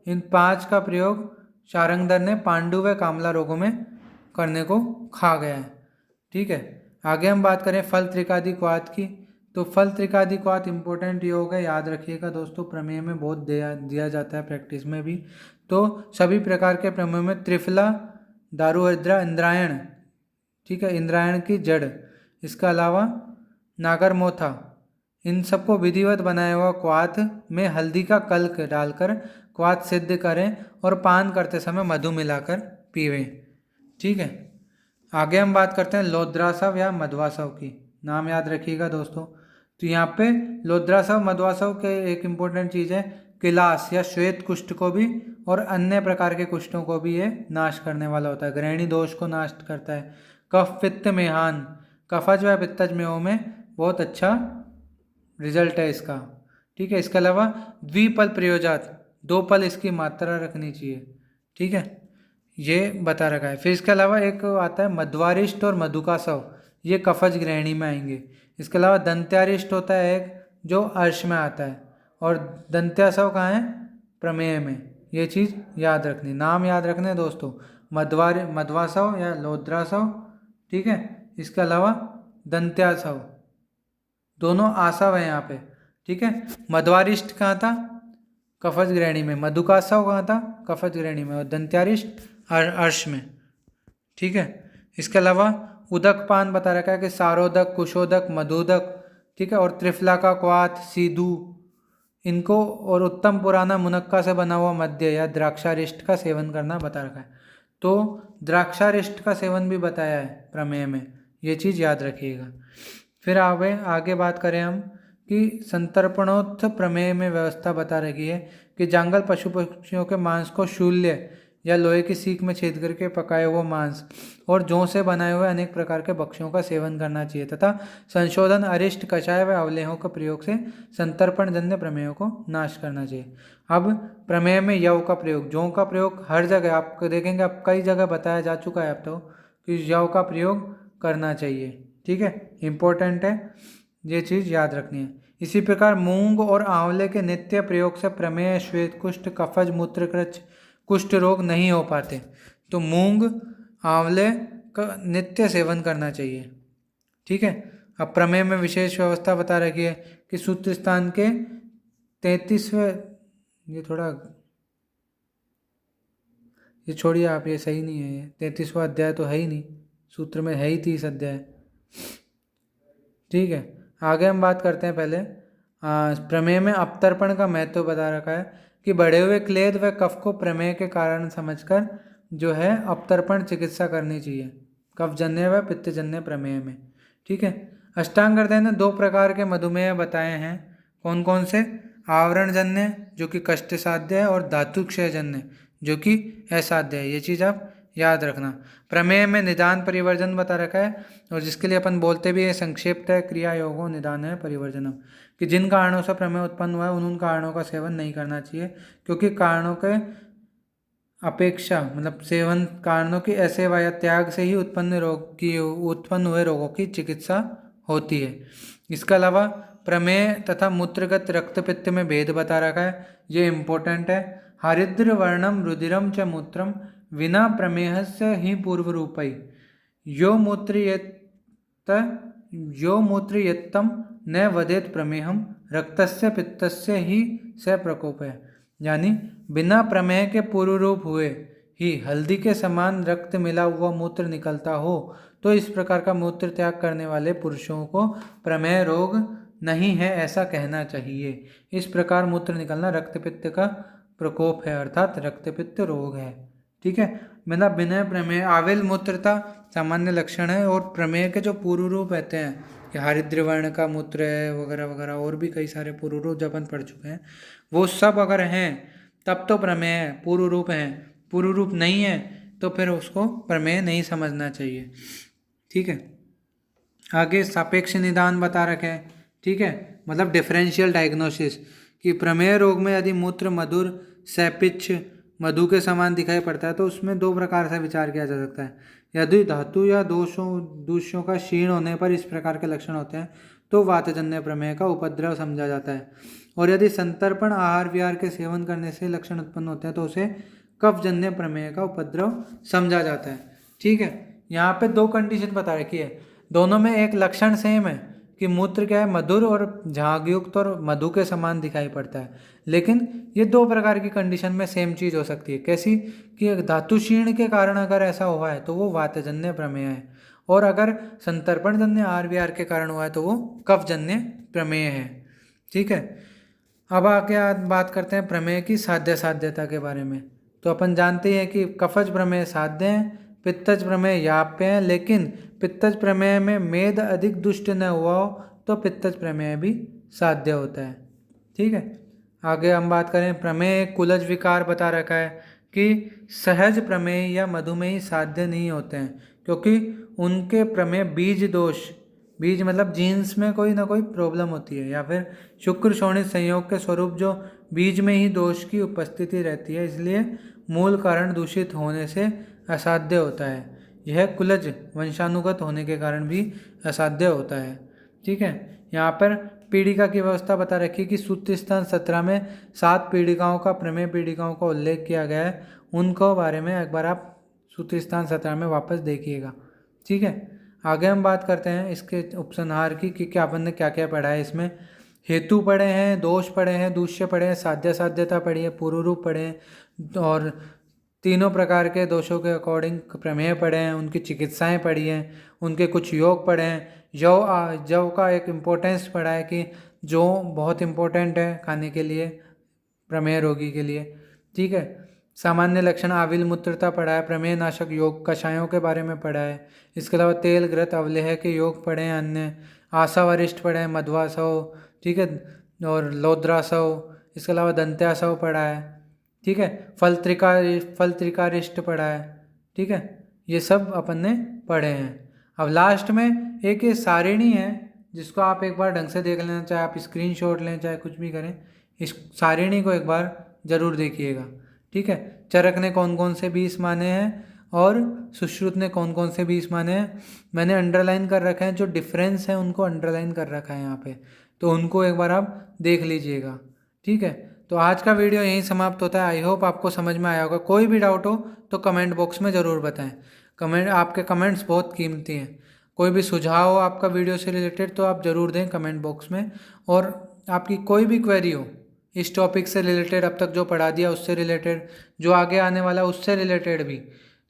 इन 5 का प्रयोग शारंगधर ने पांडु व कामला रोगों में करने को कहा गया है, ठीक है। आगे हम बात करें फल त्रिकादि क्वाथ की, तो फल त्रिकादि क्वाथ इंपॉर्टेंट योग है, याद रखिएगा दोस्तों, प्रमेय में बहुत दिया जाता है, प्रैक्टिस में भी। तो सभी प्रकार के प्रमेय में त्रिफला, दारुहृद्रा, इंद्रायण, ठीक है, इंद्रायण की जड़, इसके अलावा नागरमोथा, इन सबको विधिवत बनाया हुआ क्वाथ में हल्दी का कल्क डालकर क्वाथ सिद्ध करें और पान करते समय मधु मिलाकर पीवें, ठीक है। आगे हम बात करते हैं लोद्रासव या मध्वासव की, नाम याद रखिएगा दोस्तों। तो यहाँ पे लोद्रासव मध्वासव के एक इम्पोर्टेंट चीज़ है, किलास या श्वेत कुष्ठ को भी और अन्य प्रकार के कुष्ठों को भी ये नाश करने वाला होता है, ग्रहणी दोष को नाश करता है। कफ पित्त मेहान, कफज व पित्तज मेहों में बहुत अच्छा रिजल्ट है इसका, ठीक है। इसके अलावा द्विपल प्रयोजात, 2 पल इसकी मात्रा रखनी चाहिए, ठीक है, ये बता रखा है। फिर इसके अलावा एक आता है मध्वारिष्ट और मधुकासव, ये कफज ग्रहणी में आएंगे। इसके अलावा दंत्यारिष्ट होता है एक, जो अर्श में आता है, और दंत्यासव कहाँ है, प्रमेय में। ये चीज़ याद रखनी, नाम याद रखने दोस्तों, मध्वासव या लोद्रासव, ठीक है। इसके अलावा दंत्यासव, दोनों आसव है यहाँ पे, ठीक है। मध्वारिष्ट कहाँ था, कफज ग्रहणी में, मधुकासव कहाँ था, कफज ग्रहणी में, और दंत्यारिष्ट अर्श में, ठीक है। इसके अलावा उदक पान बता रखा है कि सारोदक, कुशोदक, मधुदक, ठीक है, और त्रिफला का क्वाथ, सीधु, इनको, और उत्तम पुराना मुनक्का से बना हुआ मद्य या द्राक्षारिष्ट का सेवन करना बता रखा है। तो द्राक्षारिष्ट का सेवन भी बताया है प्रमेय में, ये चीज़ याद रखिएगा। फिर आगे बात करें हम कि संतर्पणोत्थ प्रमेय में व्यवस्था बता रखी है कि जंगल पशु पक्षियों के मांस को शूल्य या लोहे की सीख में छेद करके पकाए हुए मांस और जौ से बनाए हुए अनेक प्रकार के भक्ष्यों का सेवन करना चाहिए तथा संशोधन अरिष्ट कषाय व अवलेहों के प्रयोग से संतर्पण जन्य प्रमेयों को नाश करना चाहिए। अब प्रमेय में यव का प्रयोग, जौ का प्रयोग हर जगह आप देखेंगे, आप कई जगह बताया जा चुका है अब तो कि यव का प्रयोग करना चाहिए। ठीक है, इंपॉर्टेंट है, ये चीज़ याद रखनी है। इसी प्रकार मूंग और आंवले के नित्य प्रयोग से प्रमेय, श्वेत कुष्ठ, कफज, मूत्रकृच, कुष्ठ रोग नहीं हो पाते। तो मूंग आंवले का नित्य सेवन करना चाहिए। ठीक है, अब प्रमेय में विशेष व्यवस्था बता रखी है कि सूत्र स्थान के 33वें, ये छोड़िए आप, ये सही नहीं है, ये 33वां अध्याय तो है ही नहीं, सूत्र में है ही 30 अध्याय। ठीक है, आगे हम बात करते हैं। पहले प्रमेय में अपतर्पण का महत्व बता रखा है कि बढ़े हुए क्लेद व कफ को प्रमेय के कारण समझकर जो है अपतर्पण चिकित्सा करनी चाहिए, कफजन्य व पित्तजन्य प्रमेय में। ठीक है, अष्टांग हृदय ने 2 प्रकार के मधुमेह बताए हैं। कौन कौन से? आवरणजन्य जो कि कष्ट साध्य है और धातु क्षयजन्य जो कि असाध्य है। ये चीज़ आप याद रखना। प्रमेय में निदान परिवर्जन बता रखा है और जिसके लिए अपन बोलते भी है संक्षेप्त है क्रिया योगो निदान है परिवर्जनम, कि जिन कारणों से प्रमेय उत्पन्न हुआ है उन कारणों का सेवन नहीं करना चाहिए, क्योंकि कारणों के अपेक्षा मतलब सेवन कारणों की असेवा या त्याग से ही उत्पन्न हुए रोगों की चिकित्सा होती है। इसके अलावा प्रमेय तथा मूत्रगत रक्तपित्त में भेद बता रखा है, ये इम्पोर्टेंट है। हरिद्र वर्णम रुधिरम च मूत्रम विना प्रमेहस्य ही पूर्व रूपई यो मूत्रयत्तम न वदेत प्रमेहम रक्तस्य पित्तस्य ही स प्रकोप है। यानी बिना प्रमेय के पूर्व रूप हुए ही हल्दी के समान रक्त मिला हुआ मूत्र निकलता हो तो इस प्रकार का मूत्र त्याग करने वाले पुरुषों को प्रमेय रोग नहीं है ऐसा कहना चाहिए। इस प्रकार मूत्र निकलना रक्तपित्त का प्रकोप है, अर्थात रक्तपित्त रोग है। ठीक है, मतलब बिना प्रमेय आविल मूत्रता सामान्य लक्षण है और प्रमेय के जो पूर्व रूप रहते हैं कि हरिद्र वर्ण का मूत्र है वगैरह वगैरह, और भी कई सारे पूर्व रूप जब अपन पढ़ चुके हैं, वो सब अगर हैं तब तो प्रमेय है, पूर्व रूप हैं। पूर्व रूप नहीं है तो फिर उसको प्रमेय नहीं समझना चाहिए। ठीक है, आगे सापेक्ष निदान बता रखे हैं। ठीक है, मतलब डिफरेंशियल डायग्नोसिस कि प्रमेय रोग में यदि मूत्र मधुर सैपिच्छ मधु के समान दिखाई पड़ता है तो उसमें 2 प्रकार से विचार किया जा सकता है। यदि धातु या दूषों का क्षीण होने पर इस प्रकार के लक्षण होते हैं तो वातजन्य प्रमेय का उपद्रव समझा जाता है, और यदि संतर्पण आहार विहार के सेवन करने से लक्षण उत्पन्न होते हैं तो उसे कफजन्य प्रमेय का उपद्रव समझा जाता है। ठीक है, यहाँ पे 2 कंडीशन बता रखी है, दोनों में एक लक्षण सेम है कि मूत्र क्या है, मधुर और झागयुक्त और मधु के समान दिखाई पड़ता है, लेकिन ये 2 प्रकार की कंडीशन में सेम चीज़ हो सकती है। कैसी? कि धातु क्षीण के कारण अगर ऐसा हुआ है तो वो वातजन्य प्रमेय है, और अगर संतर्पण जन्य आहार विहार के कारण हुआ है तो वो कफजन्य प्रमेय है। ठीक है, अब आगे बात करते हैं प्रमेय की साध्यता के बारे में। तो अपन जानते हैं कि कफज प्रमेय साध्य है, पित्तज प्रमेय याप्य है, लेकिन पित्तज प्रमेय में मेद अधिक दुष्ट न हुआ हो तो पित्तज प्रमेय भी साध्य होता है। ठीक है, आगे हम बात करें प्रमेय कुलज विकार बता रखा है कि सहज प्रमेय या मधुमेही साध्य नहीं होते हैं, क्योंकि उनके प्रमेय बीज दोष, बीज मतलब जीन्स में कोई ना कोई प्रॉब्लम होती है, या फिर शुक्र शोणित संयोग के स्वरूप जो बीज में ही दोष की उपस्थिति रहती है, इसलिए मूल कारण दूषित होने से असाध्य होता है। यह कुलज वंशानुगत होने के कारण भी असाध्य होता है। ठीक है, यहाँ पर पीड़िका की व्यवस्था बता रखी कि सूत्र स्थान 17 में 7 पीड़िकाओं का प्रमेय पीड़िकाओं का उल्लेख किया गया है, उनको बारे में एक बार आप सूत्र स्थान 17 में वापस देखिएगा। ठीक है, आगे हम बात करते हैं इसके उपसंहार की कि क्या अपन ने क्या क्या पढ़ा है। इसमें हेतु पढ़े हैं, दोष पढ़े हैं, दूष्य पढ़े हैं, साध्यता पढ़ी है, पूर्व रूप पढ़े हैं, और तीनों प्रकार के दोषों के अकॉर्डिंग प्रमेय पढ़े हैं, उनकी चिकित्साएं पढ़ी हैं, उनके कुछ योग पढ़े हैं। जव का एक इम्पोर्टेंस पढ़ा है कि जो बहुत इम्पोर्टेंट है खाने के लिए प्रमेय रोगी के लिए। ठीक है, सामान्य लक्षण आविल मूत्रता पढ़ा है, प्रमेय नाशक योग कषायों के बारे में पढ़ा है। इसके अलावा तेल घृत अवलेह के योग पढ़े हैं, अन्य आसावरिष्ठ पढ़े हैं, मध्वासव, ठीक है, और लौद्रासव। इसके अलावा दंत्यासव पढ़ा है, ठीक है, फलत्रिकारिष्ट पढ़ा है, ठीक है, ये सब अपन ने पढ़े हैं। अब लास्ट में एक ये सारिणी है जिसको आप एक बार ढंग से देख लेना, चाहे आप स्क्रीनशॉट लें चाहे कुछ भी करें, इस सारिणी को एक बार जरूर देखिएगा, ठीक है। चरक ने कौन कौन से 20 माने हैं और सुश्रुत ने कौन कौन से 20 माने हैं, मैंने अंडरलाइन कर रखे हैं, जो डिफरेंस है उनको अंडरलाइन कर रखा है यहाँ पे, तो उनको एक बार आप देख लीजिएगा, ठीक है। तो आज का वीडियो यहीं समाप्त होता है। आई होप आपको समझ में आया होगा। कोई भी डाउट हो तो कमेंट बॉक्स में ज़रूर बताएं। आपके कमेंट्स बहुत कीमती हैं। कोई भी सुझाव हो आपका वीडियो से रिलेटेड तो आप ज़रूर दें कमेंट बॉक्स में, और आपकी कोई भी क्वेरी हो इस टॉपिक से रिलेटेड, अब तक जो पढ़ा दिया उससे रिलेटेड, जो आगे आने वाला उससे रिलेटेड भी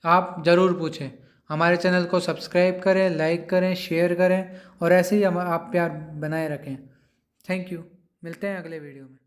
आप ज़रूर पूछें। हमारे चैनल को सब्सक्राइब करें, लाइक करें, शेयर करें और ऐसे ही आप प्यार बनाए रखें। Thank you. मिलते हैं अगले वीडियो में।